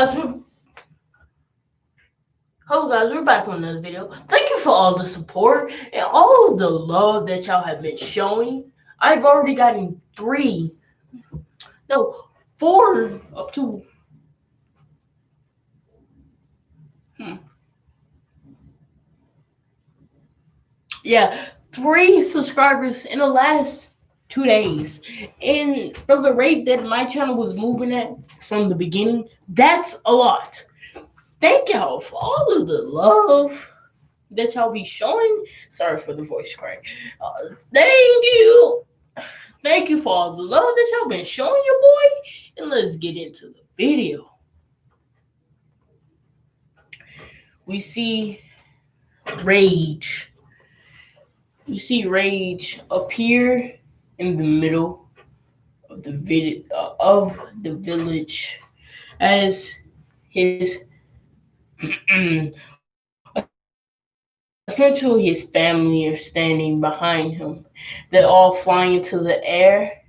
guys, we're back on another video. Thank you for all the support and all the love that y'all have been showing. I've already gotten four, up to, hmm, yeah, 3 subscribers in the last 2 days. And from the rate that my channel was moving at from the beginning, that's a lot. Thank y'all for all of the love that y'all be showing. Sorry for the voice crack. Thank you. Thank you for all the love that y'all been showing your boy. And let's get into the video. We see Rage. We see Rage appear in the middle of the village as his essentially his family are standing behind him. They're all flying into the air.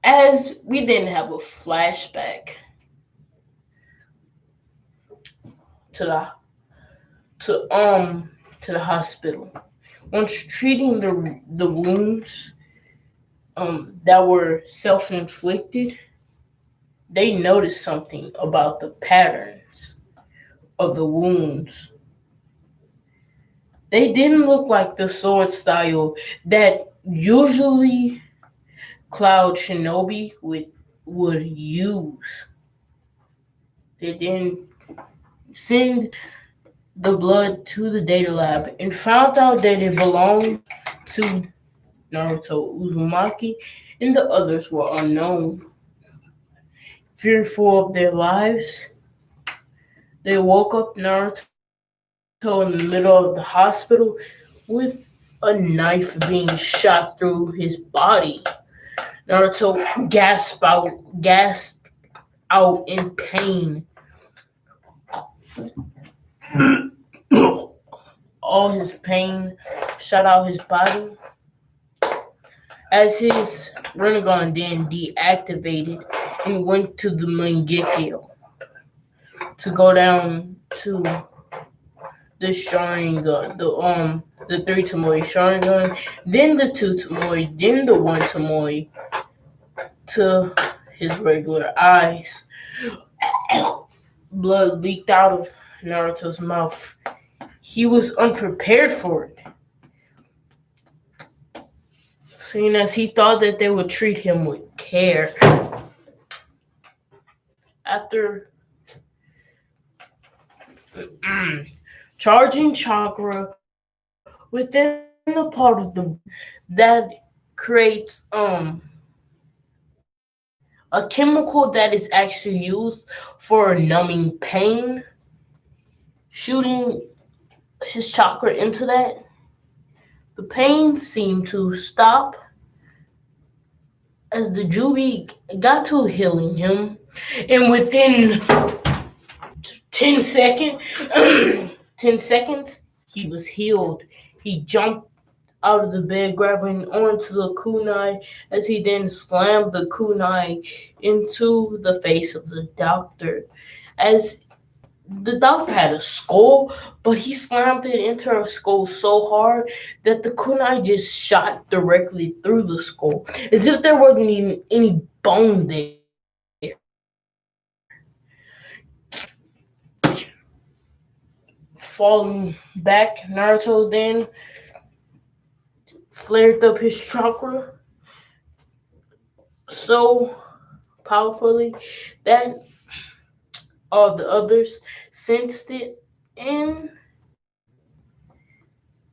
As we then have a flashback to the hospital. Once treating the wounds that were self-inflicted, they noticed something about the patterns of the wounds. They didn't look like the sword style that usually Cloud Shinobi would use. They then send the blood to the data lab and found out that it belonged to Naruto Uzumaki, and the others were unknown. Fearful of their lives, they woke up Naruto in the middle of the hospital with a knife being shot through his body. Naruto gasped out in pain. All his pain shot out his body as his Rinnegan then deactivated and went to the Mangekyo to go down to the Sharingan, the 3 Tomoe Sharingan, then the 2 Tomoe, then the 1 Tomoe to his regular eyes. Blood leaked out of Naruto's mouth. He was unprepared for it, seeing as he thought that they would treat him with care. After charging chakra within the part of the that creates a chemical that is actually used for numbing pain, shooting his chakra into that, the pain seemed to stop as the Jubi got to healing him, and within 10 seconds, 10 seconds, he was healed. He jumped out of the bed, grabbing onto the kunai, as he then slammed the kunai into the face of the doctor. As the doctor had a skull, but he slammed it into her skull so hard that the kunai just shot directly through the skull, as if there wasn't even any bone there. Falling back, Naruto then flared up his chakra so powerfully that all the others sensed it, and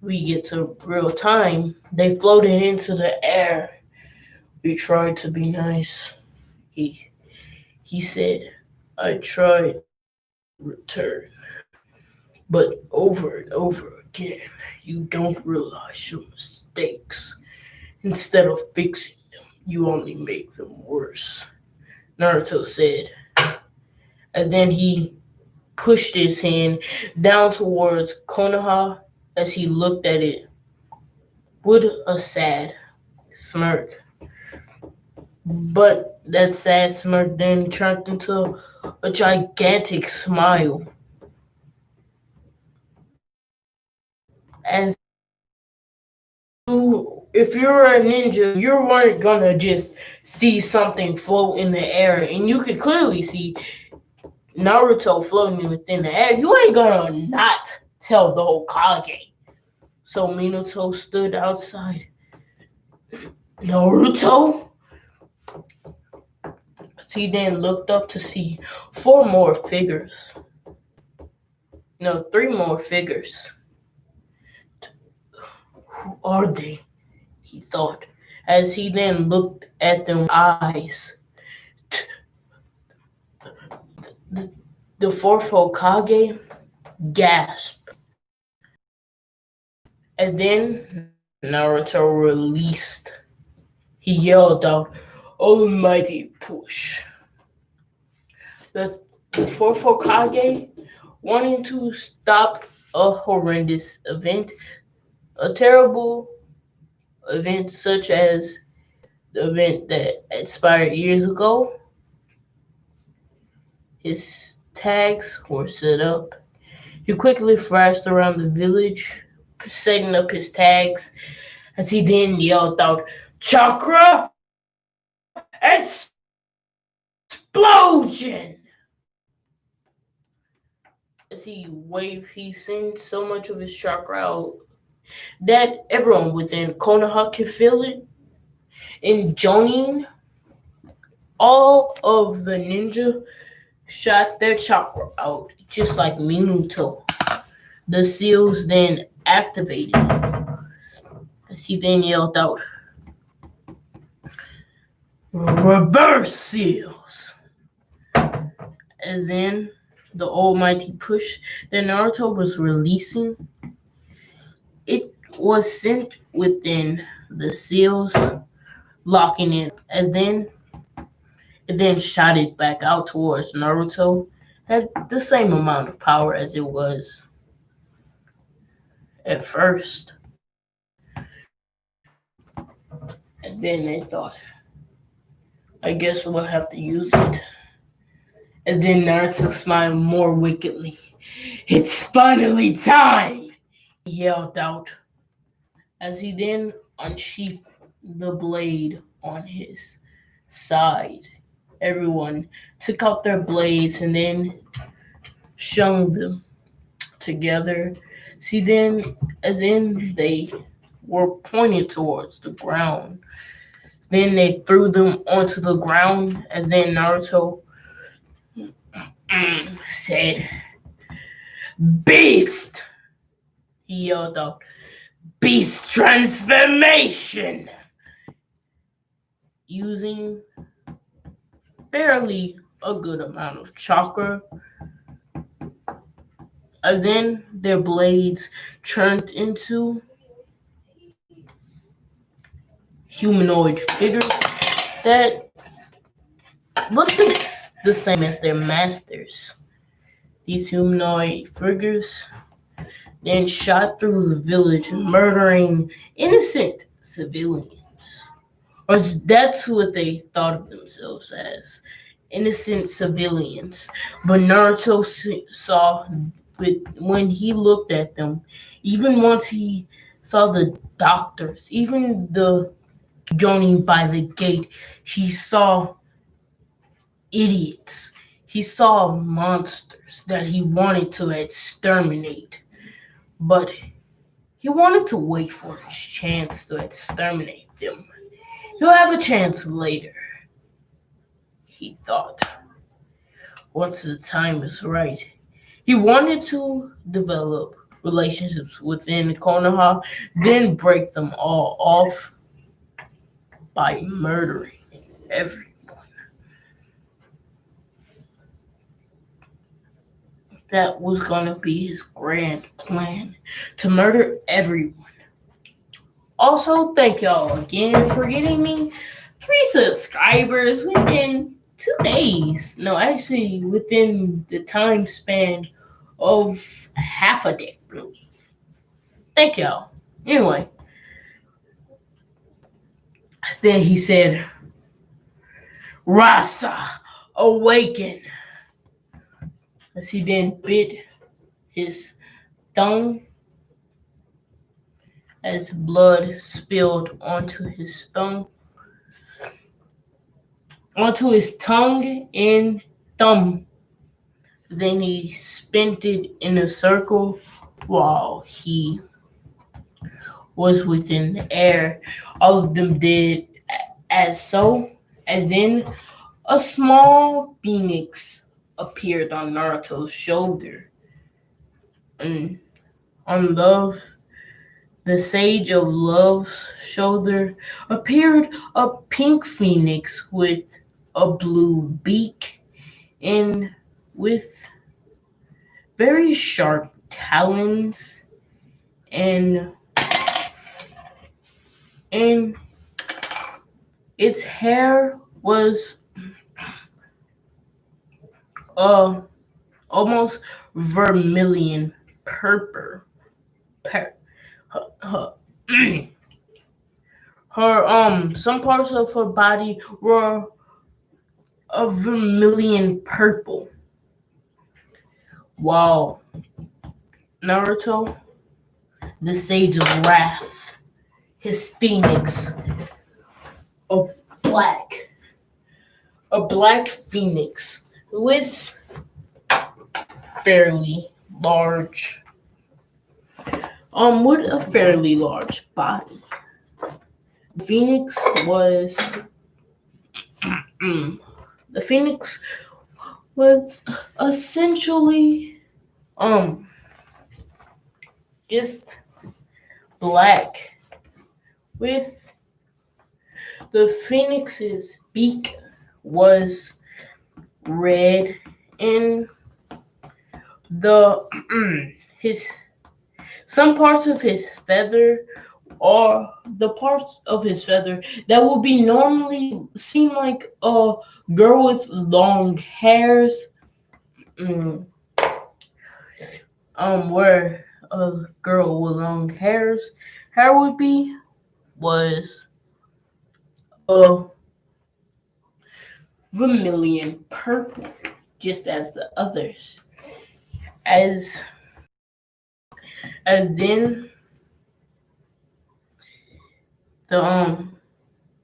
we get to real time. They floated into the air. We tried to be nice. He said, I tried to return, but over and over again, you don't realize your mistakes. Instead of fixing them, you only make them worse, Naruto said. And then he pushed his hand down towards Konoha as he looked at it with a sad smirk. But that sad smirk then turned into a gigantic smile. As if you're a ninja, you weren't gonna just see something float in the air, and you could clearly see Naruto floating within the air. You ain't gonna not tell the Hokage. So Minato stood outside. Naruto? He then looked up to see four more figures. No, three more figures. Who are they? He thought, as he then looked at them with eyes. The, the fourth Hokage gasped. And then Naruto released. He yelled out, Almighty push. The, the fourth Hokage, wanting to stop a horrendous event, a terrible event such as the event that expired years ago, his tags were set up. He quickly flashed around the village, setting up his tags, as he then yelled out, Chakra Explosion! As he waved, he sent so much of his chakra out that everyone within Konoha could feel it. In Jonin, all of the ninja shot their chakra out, just like Minato. The seals then activated as he then yelled out, Reverse seals! And then the almighty push that Naruto was releasing, it was sent within the seals, locking it, and then it then shot it back out towards Naruto. Had the same amount of power as it was at first. And then they thought, I guess we'll have to use it. And then Naruto smiled more wickedly. It's finally time! He yelled out as he then unsheathed the blade on his side. Everyone took out their blades and then shung them together. See, then, as in they were pointed towards the ground. Then they threw them onto the ground, as then Naruto said, Beast! He yelled out, Beast transformation! Using fairly a good amount of chakra. As then their blades turned into humanoid figures that looked the same as their masters. These humanoid figures then shot through the village, murdering innocent civilians. Or that's what they thought of themselves as, innocent civilians. But Naruto saw, when he looked at them, even once he saw the doctors, even the joining by the gate, he saw idiots. He saw monsters that he wanted to exterminate. But he wanted to wait for his chance to exterminate them. He'll have a chance later, he thought, once the time is right. He wanted to develop relationships within Konoha, then break them all off by murdering everyone. That was going to be his grand plan, to murder everyone. Also, thank y'all again for getting me 3 subscribers within 2 days. No, actually, within the time span of half a day, really. Thank y'all. Anyway, then he said, Rasa, awaken. As he then bit his tongue as blood spilled onto his tongue and thumb. Then he spun it in a circle while he was within the air. All of them did as so, as then a small phoenix appeared on Naruto's shoulder. And on the sage of love's shoulder, appeared a pink phoenix with a blue beak and with very sharp talons and and its hair was uh almost vermilion purple. Per, her, her some parts of her body were a vermilion purple. While Naruto, the Sage of Wrath, his phoenix, a black, a black phoenix with fairly large, with a fairly large body. The phoenix was, mm, the phoenix was essentially, just black with the phoenix's beak was red and the his some parts of his feather or the parts of his feather that would be normally seen like a girl with long hairs, mm, where a girl with long hair would be was a vermilion purple, just as the others. As as then the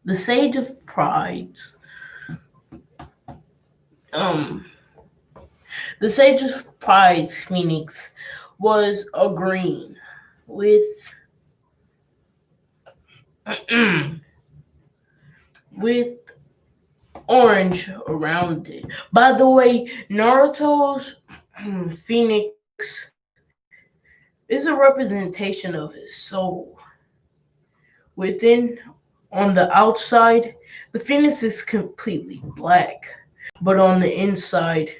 the Sage of Pride's um the Sage of Pride's phoenix was a green with with orange around it. By the way, Naruto's phoenix is a representation of his soul. Within, on the outside, the phoenix is completely black, but on the inside,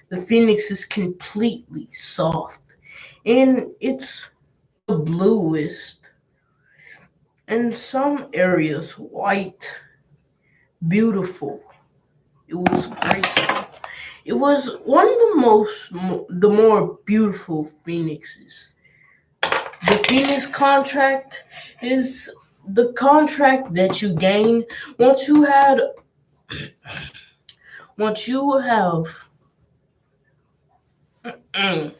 the phoenix is completely soft, and it's the bluest, in some areas white, beautiful. It was graceful. It was one of the more beautiful phoenixes. The Phoenix contract is the contract that you gain once you had once you have mm,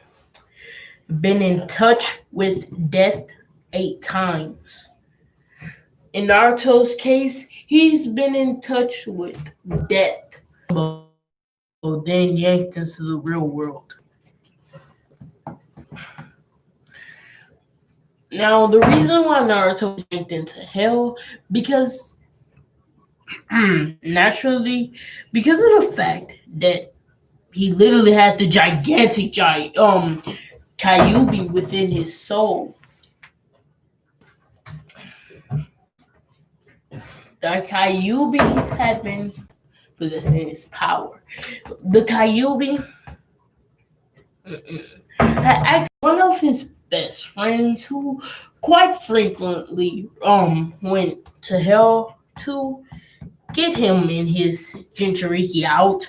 been in touch with death 8 times. In Naruto's case, he's been in touch with death, then yanked into the real world. Now, the reason why Naruto was yanked into hell, because naturally, because of the fact that he literally had the gigantic Kyuubi within his soul. The Kyuubi had been possessing his power. The Kyuubi had asked one of his best friends, who quite frequently went to hell, to get him and his Jinchuriki out,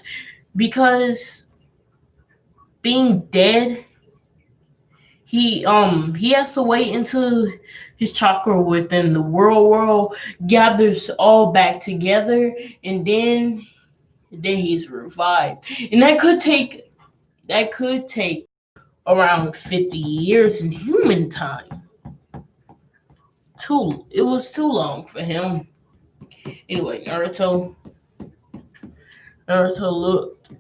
because being dead, he has to wait until his chakra within the world gathers all back together, and then he's revived. And that could take around 50 years in human time. It was too long for him. Anyway, Naruto looked.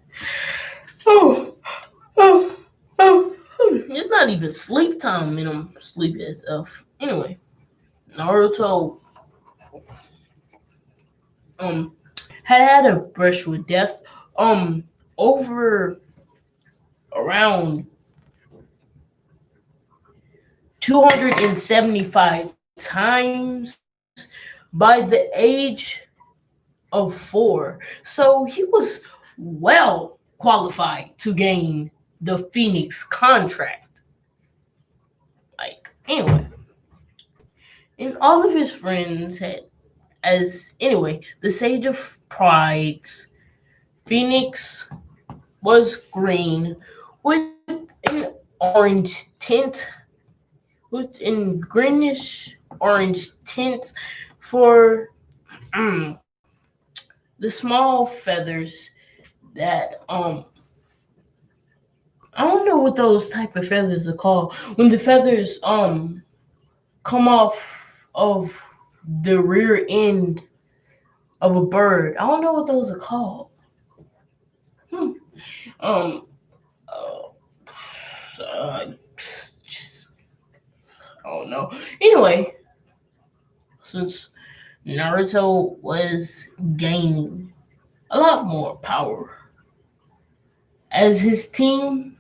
Oh, oh, oh. It's not even sleep time, and I'm sleepy as f. Anyway, Naruto um had a brush with death over around 275 times by the age of 4. So he was well qualified to gain the Phoenix contract. Anyway, and all of his friends had as anyway, the Sage of Pride's Phoenix was green with an orange tint greenish orange tint for the small feathers that I don't know what those type of feathers are called. When the feathers come off of the rear end of a bird. I don't know what those are called. Hmm. Um uh, uh, just, I don't know. Anyway, since Naruto was gaining a lot more power as his team,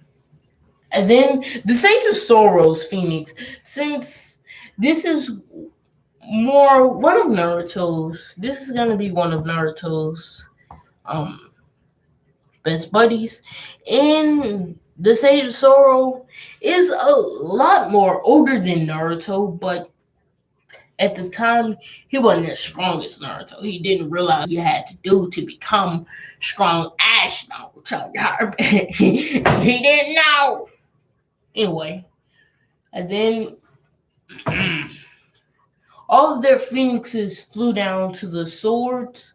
as in the Sage of Sorrow's Phoenix, since this is more one of Naruto's, this is gonna be one of Naruto's um best buddies, and the Sage of Sorrow is a lot more older than Naruto, but at the time, he wasn't as strong as Naruto. He didn't realize you had to do to become strong as Naruto. He didn't know. Anyway, and then all of their phoenixes flew down to their swords,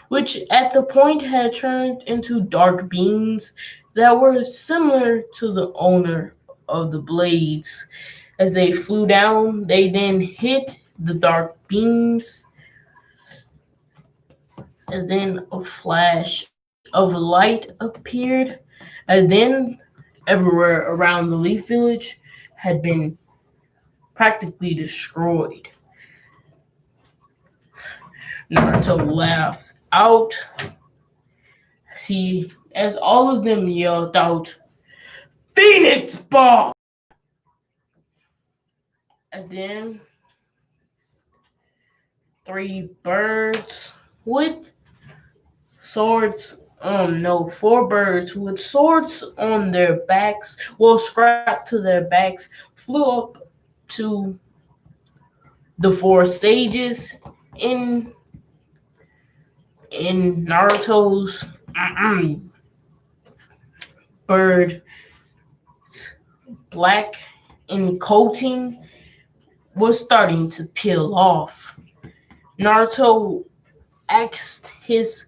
which at the point had turned into dark beams that were similar to the owner of the blades. As they flew down, they then hit the dark beams, and then a flash of light appeared, and then everywhere around the Leaf Village had been practically destroyed. Naruto laughed out as all of them yelled out, Phoenix Ball! And then three birds with swords. No, four birds with swords on their backs, well, strapped to their backs, flew up to the four stages in Naruto's bird black and coating was starting to peel off. Naruto asked his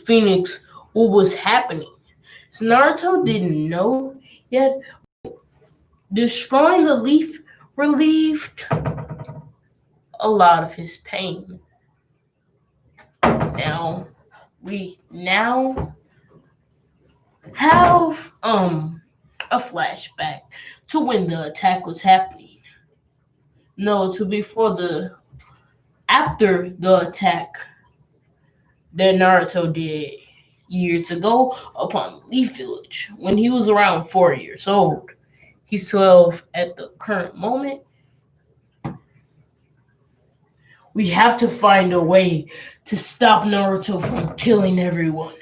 Phoenix what was happening. So Naruto didn't know yet. Destroying the leaf relieved a lot of his pain. Now we now have a flashback to when the attack was happening. No, to before the after the attack that Naruto did years ago upon Leaf Village when he was around 4 years old. He's 12 at the current moment. We have to find a way to stop Naruto from killing everyone.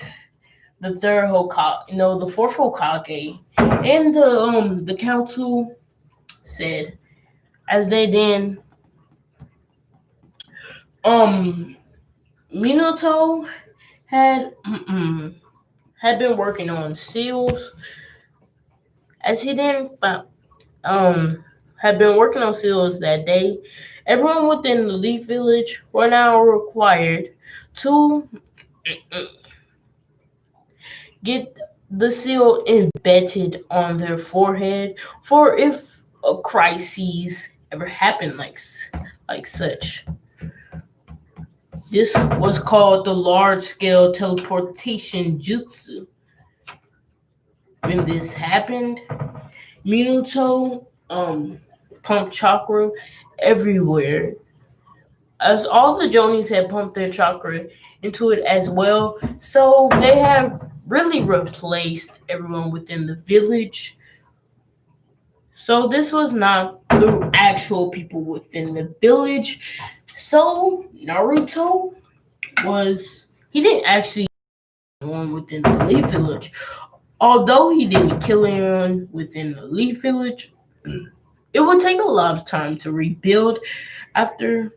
The third Hokage, no, the fourth Hokage, and the council said, as they then Minato had had been working on seals as he then um had been working on seals that day. Everyone within the Leaf Village were now required to get the seal embedded on their forehead for if a crisis ever happened like such. This was called the large scale teleportation jutsu. When this happened, Minato pumped chakra everywhere, as all the Jonies had pumped their chakra into it as well. So they have really replaced everyone within the village. So this was not the actual people within the village. So Naruto he didn't actually kill anyone within the Leaf Village. Although he didn't kill anyone within the Leaf Village, it would take a lot of time to rebuild after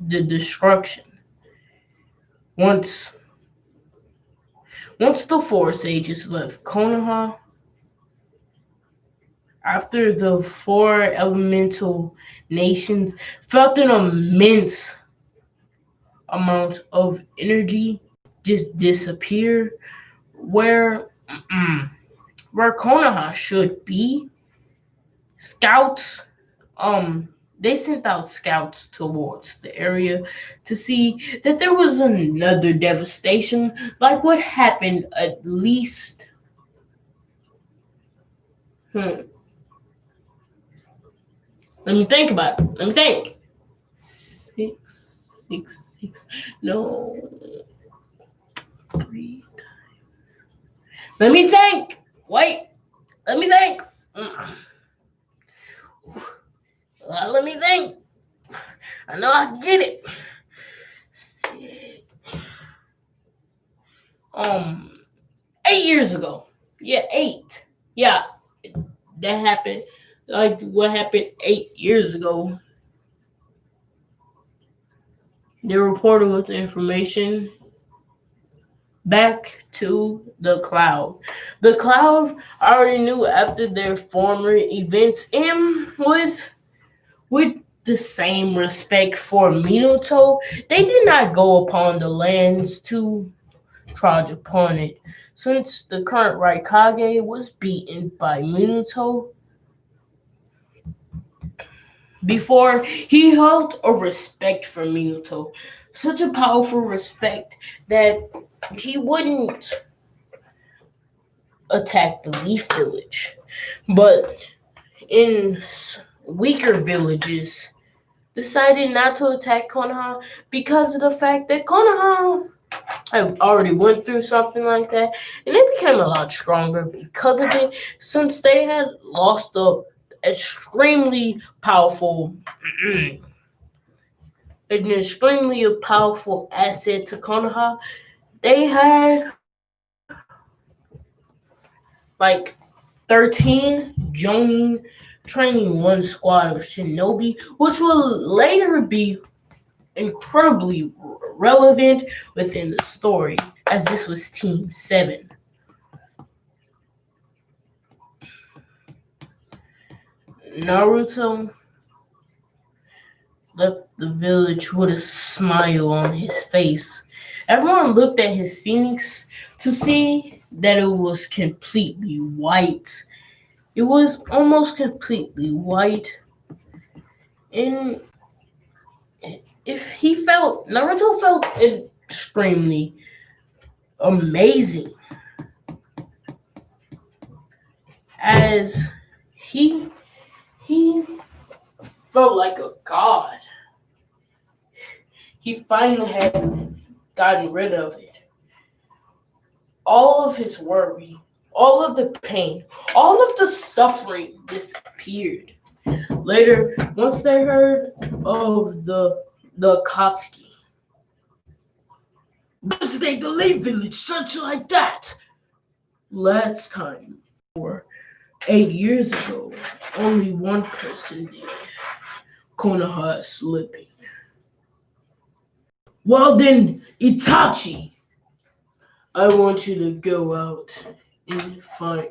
the destruction. Once once the four sages left Konoha, after the four elemental nations felt an immense amount of energy just disappear where where Konoha should be. Scouts they sent out scouts towards the area to see that there was another devastation like what happened at least hmm, let me think about it. Let me think. Six, no, three. Let me think. Wait, let me think. Let me think. I know I can get it. Um, 8 years ago. Yeah, 8. Yeah, that happened. Like what happened 8 years ago. They reported with the information back to the cloud. The cloud already knew after their former events, and with the same respect for Minato, they did not go upon the lands to trudge upon it. Since the current Raikage was beaten by Minato before, he held a respect for Minato. Such a powerful respect that he wouldn't attack the Leaf Village. But in weaker villages, decided not to attack Konoha because of the fact that Konoha have already went through something like that, and they became a lot stronger because of it, since they had lost a extremely powerful, an extremely powerful asset to Konoha. They had like 13 Jonin training one squad of shinobi, which will later be incredibly relevant within the story, as this was Team 7. Naruto left the village with a smile on his face. Everyone looked at his phoenix to see that it was completely white. It was almost completely white, and if he felt Naruto felt extremely amazing as he he felt like a god. He finally had gotten rid of it. All of his worry, all of the pain, all of the suffering disappeared. Later, once they heard of the Akatsuki, let's take the Leaf Village, such like that. Last time, or 8 years ago, only one person did. Konoha is slipping. Well then, Itachi, I want you to go out and find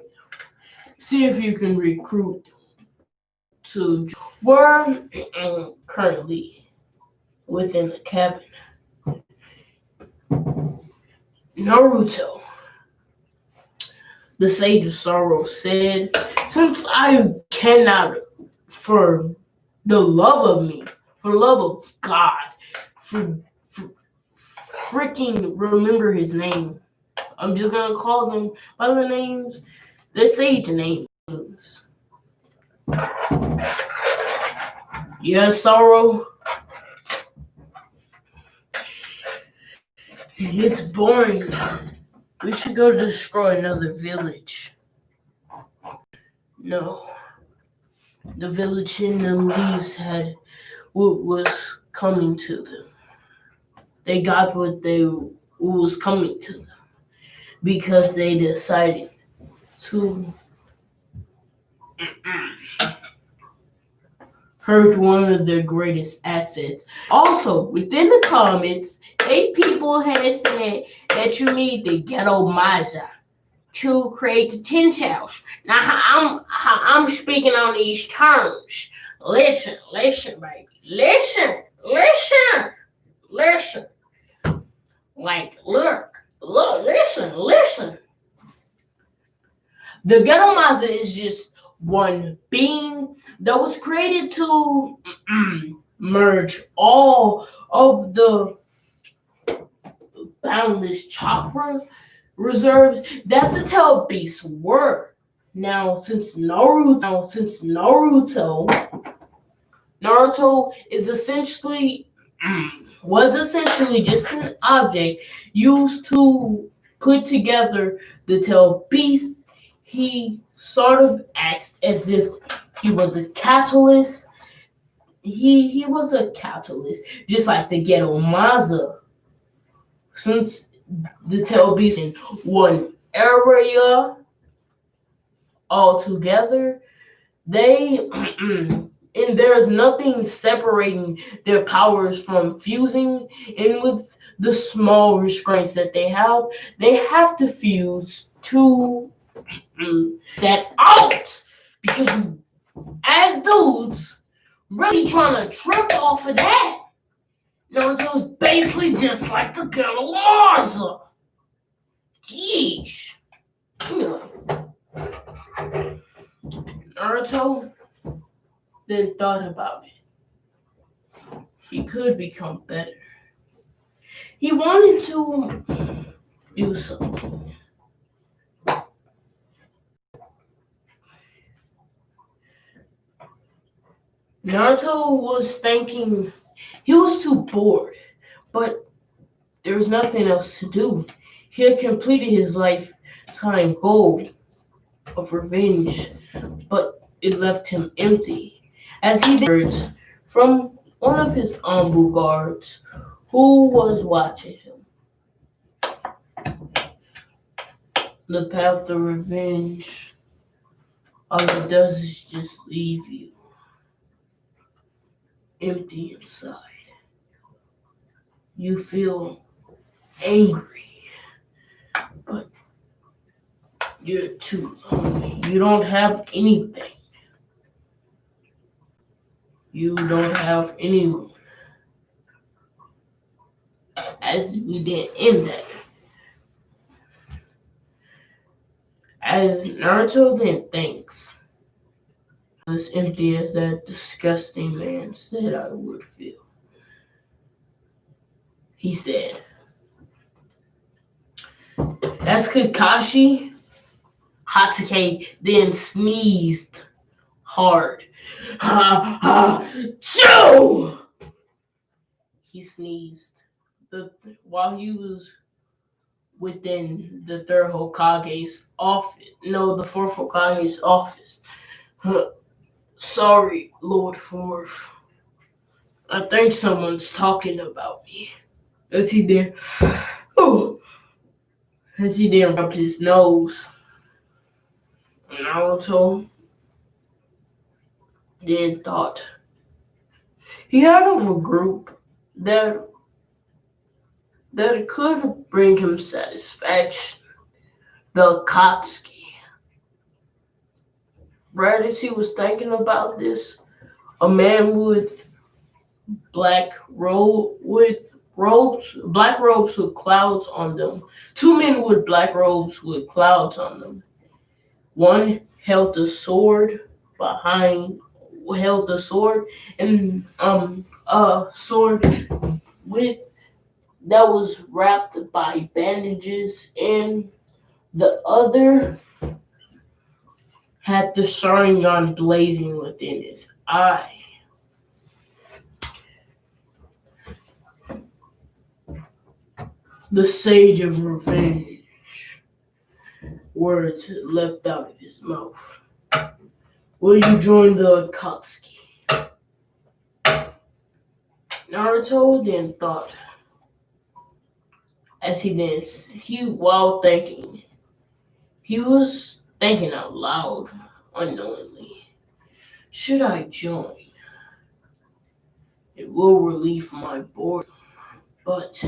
See if you can recruit to. We're currently within the cabin. Naruto, the Sage of Sorrow, said, "Since I cannot, for the love of me, for the love of God, for freaking remember his name. I'm just gonna call them by the names, the Sage names. Yes, Sorrow. It's boring. We should go destroy another village." No, the village in the leaves had what was coming to them. They got what was coming to them because they decided to hurt one of their greatest assets. Also, within the comments, 8 people had said that you need the ghetto Maja to create the 10 house. Now, how I'm speaking on these terms. Listen, baby. Listen. Like, listen. The ghetto Maza is just one being that was created to merge all of the boundless chakra reserves that the tail beasts were. Now, since Naruto is essentially was essentially just an object used to put together the tail beast. He sort of acts as if he was a catalyst. He was a catalyst, just like the ghetto Maza. Since the tail beast in one area altogether, they and there's nothing separating their powers from fusing. And with the small restraints that they have to fuse to that out because you, as dudes, really trying to trip off of that. Naruto's basically just like the girl Marza. Yeesh. Anyway, Naruto then thought about it. He could become better. He wanted to do something. Naruto was thinking he was too bored, but there was nothing else to do. He had completed his lifetime goal of revenge, but it left him empty. As he did from one of his Ambu guards who was watching him. The path of revenge, all it does is just leave you empty inside. You feel angry, but you're too lonely. You don't have anything. You don't have anyone. As we did end that. As Naruto then thinks, as empty as that disgusting man said I would feel. He said, "That's Kakashi." Hatsuki then sneezed hard. Ha ha! Chew! He sneezed while he was within the third Hokage's office. No, the fourth Hokage's office. Sorry, Lord Fourth. I think someone's talking about me. As he did. Oh, as he then rubbed his nose. Naruto then thought he had of a group that could bring him satisfaction. The Akatsuki. right as he was thinking about this, a man with black robes with clouds on them. Two men with black robes with clouds on them. One behind held the sword and a sword with that was wrapped by bandages, and the other had the Sharingan blazing within his eye. The Sage of Revenge. Words left out of his mouth. Will you join the Akatsuki? Naruto then thought, as he danced, while thinking, he was thinking out loud, unknowingly. Should I join? It will relieve my boredom, but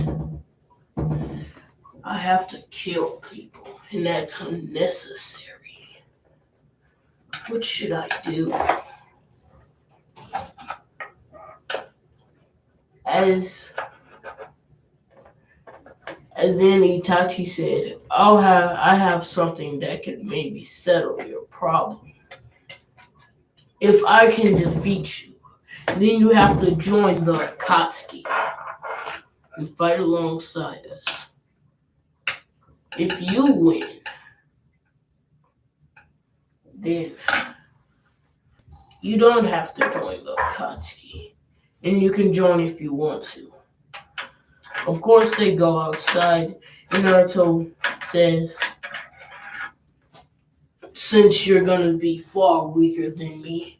I have to kill people, and that's unnecessary. What should I do? As And then Itachi said, I have something that could maybe settle your problem. If I can defeat you, then you have to join the Akatsuki and fight alongside us. If you win, then you don't have to join the Akatsuki. And you can join if you want to. Of course, they go outside, and Naruto says, since you're gonna be far weaker than me,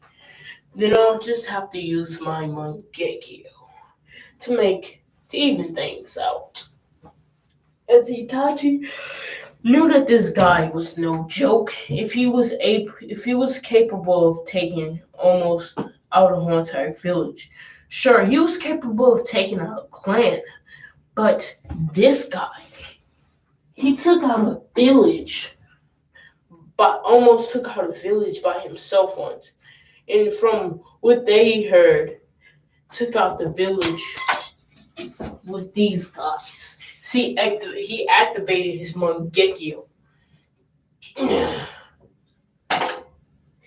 then I'll just have to use my Mangekyo to even things out. As Itachi knew that this guy was no joke. If he was capable of taking almost out a whole entire village, sure, he was capable of taking out a clan. But this guy, he took out a village, but almost took out a village by himself once. And from what they heard, took out the village with these guys. See, he activated his Mangekyo.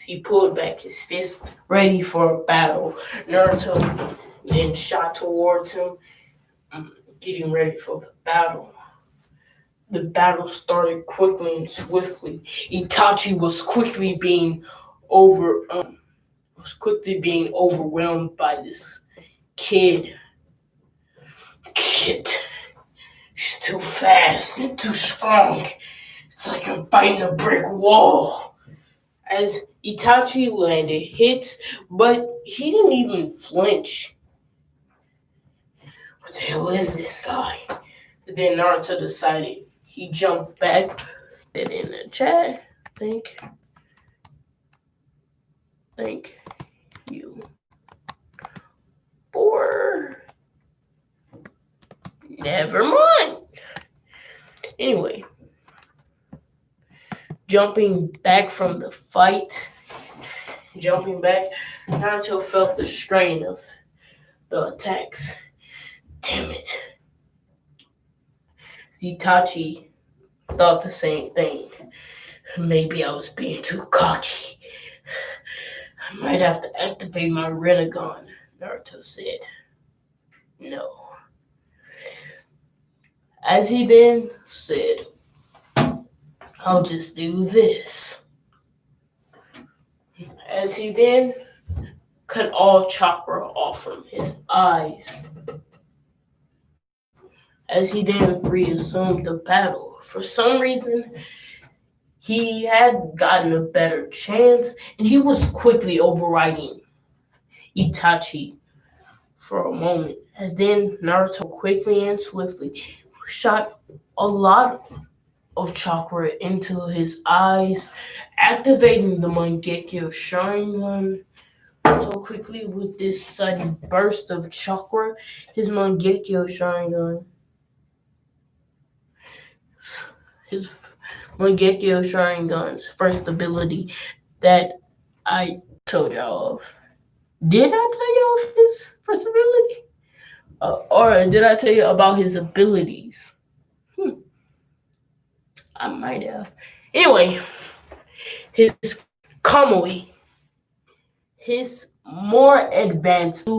He pulled back his fist, ready for a battle. Naruto then shot towards him, getting ready for the battle. The battle started quickly and swiftly. Itachi was quickly being overwhelmed by this kid. Shit, he's too fast and too strong. It's like I'm fighting a brick wall. As Itachi landed hits, but he didn't even flinch. What the hell is this guy? But then Naruto decided he jumped back. And in the chat, thank you for. Never mind. Anyway, jumping back, Naruto felt the strain of the attacks. Damn it. Itachi thought the same thing. Maybe I was being too cocky. I might have to activate my Rinnegan, Naruto said. No. As he then said, I'll just do this. As he then cut all chakra off from his eyes. As he then reassumed the battle. For some reason, he had gotten a better chance, and he was quickly overriding Itachi for a moment. As then Naruto quickly and swiftly shot a lot of chakra into his eyes, activating the Mangekyo Sharingan. So quickly with this sudden burst of chakra, his Mangekyo Sharingan's first ability that I told y'all of. Did I tell y'all of his first ability? Or did I tell you about his abilities? Hmm, I might have. Anyway, his Kamui, his more advanced.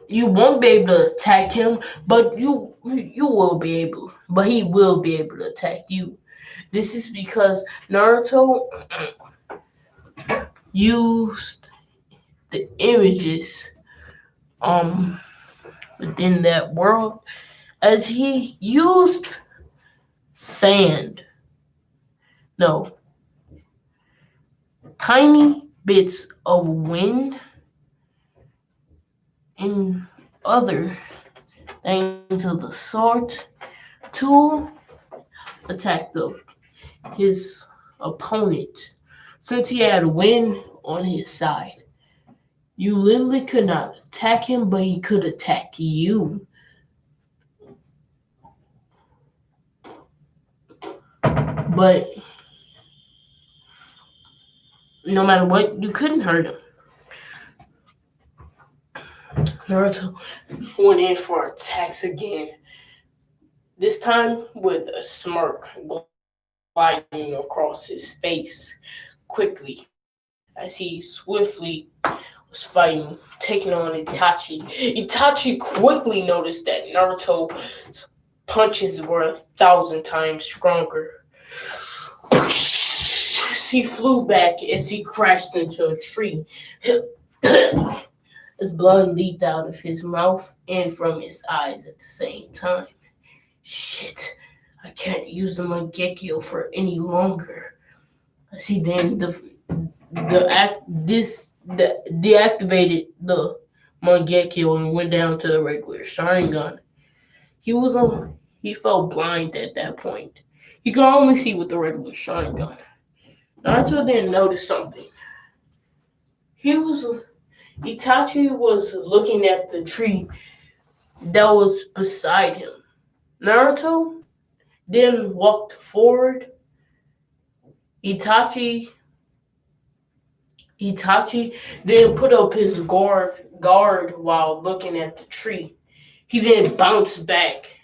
You won't be able to attack him, but you will be able. But he will be able to attack you. This is because Naruto used the images um within that world as he used sand. No, tiny bits of wind and other things of the sort to attack his opponent. Since he had wind on his side, you literally could not attack him, but he could attack you. But no matter what, you couldn't hurt him. Naruto went in for attacks again, this time with a smirk gliding across his face quickly as he swiftly was fighting, taking on Itachi. Itachi quickly noticed that Naruto's punches were 1,000 times stronger. He flew back as he crashed into a tree. His blood leaked out of his mouth and from his eyes at the same time. Shit, I can't use the Mangekyo for any longer. As he then deactivated the Mangekyo and went down to the regular Sharingan. He felt blind at that point. He could only see with the regular Sharingan. Naruto didn't notice something. He was Itachi was looking at the tree that was beside him. Naruto then walked forward. Itachi Itachi then put up his guard while looking at the tree. He then bounced back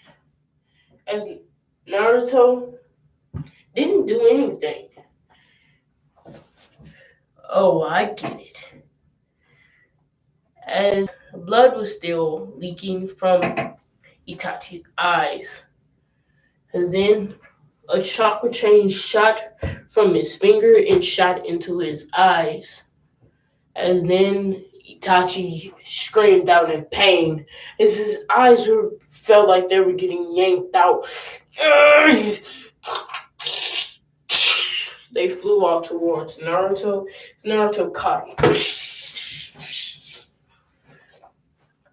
as Naruto didn't do anything. Oh, I get it. As blood was still leaking from Itachi's eyes. And then a chakra chain shot from his finger and shot into his eyes. As then Itachi screamed out in pain as his eyes felt like they were getting yanked out. They flew out towards Naruto. Naruto caught him.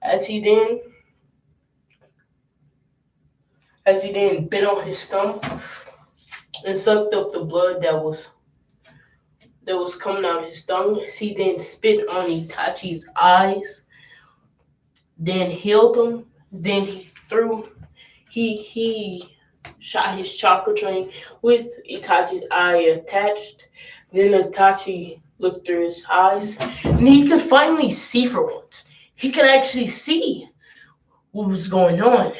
As he then bit on his stomach and sucked up the blood that was coming out of his tongue. He then spit on Itachi's eyes, then healed him. Then he shot his chakra train with Itachi's eye attached. Then Itachi looked through his eyes, and he could finally see for once. He could actually see what was going on.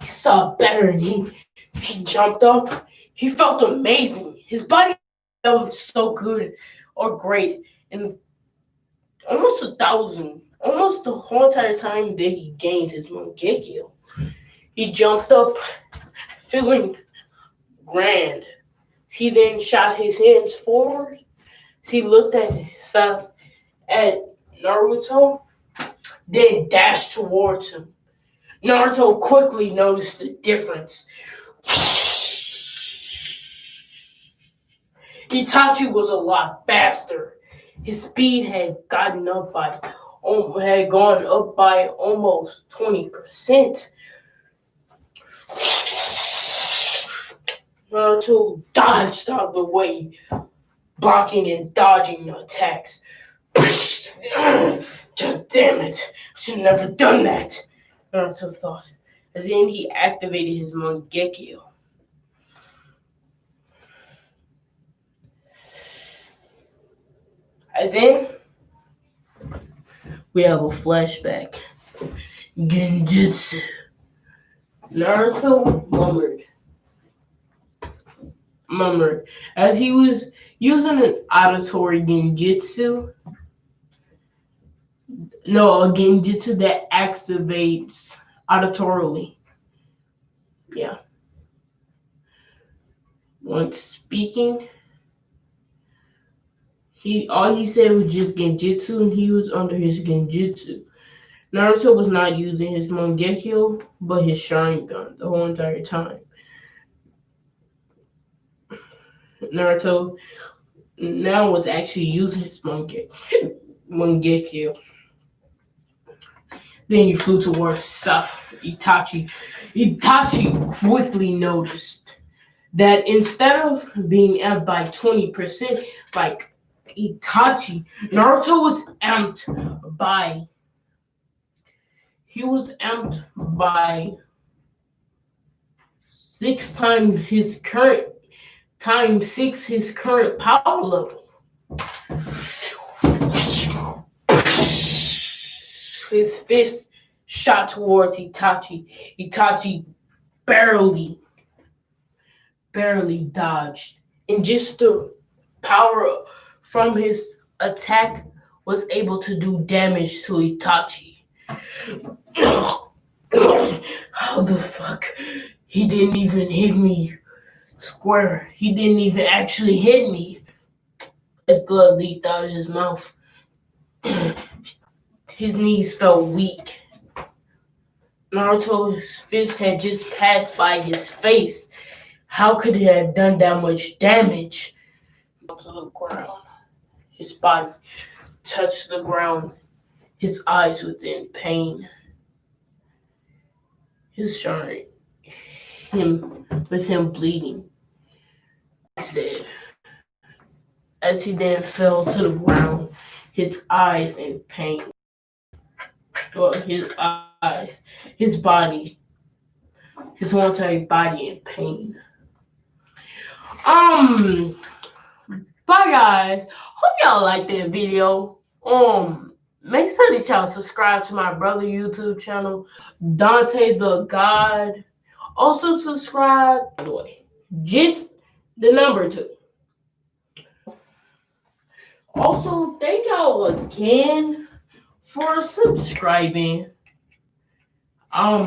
He saw better, and he jumped up. He felt amazing. His body felt so good or great, and almost the whole entire time that he gained his Mangekyo. He jumped up, feeling grand. He then shot his hands forward. He looked at Naruto, then dashed towards him. Naruto quickly noticed the difference. Itachi was a lot faster. His speed had gone up by almost 20%. Naruto dodged out of the way, blocking and dodging attacks. Just damn it, I should have never done that, Naruto thought. As then he activated his Mangekyo. And then we have a flashback. Genjutsu. Naruto murmured as he was using an auditory genjutsu. No, a genjutsu that activates auditorily. Yeah. Once speaking, all he said was just genjutsu, and he was under his genjutsu. Naruto was not using his Mangekyo, but his Sharingan the whole entire time. Naruto now was actually using his Mangekyo. Then he flew towards Itachi. Itachi quickly noticed that instead of being amped by 20%, like Itachi, Naruto was amped by 6 his current power level. His fist shot towards Itachi. Itachi barely dodged, and just the power from his attack was able to do damage to Itachi. How the fuck? He didn't even hit me square. He didn't even actually hit me. His blood leaked out of his mouth. His knees felt weak. Naruto's fist had just passed by his face. How could it have done that much damage? To the ground. His body touched the ground. His eyes within pain. His shirt, with him bleeding. He said, as he then fell to the ground, his eyes in pain. Well, his eyes, his body, his whole entire body in pain. Bye guys. Hope y'all liked that video. Make sure that y'all subscribe to my brother YouTube channel, Dante the God. Also subscribe, by the way, just the number 2. Also, thank y'all again for subscribing. My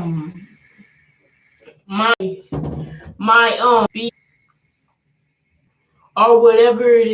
or whatever it is.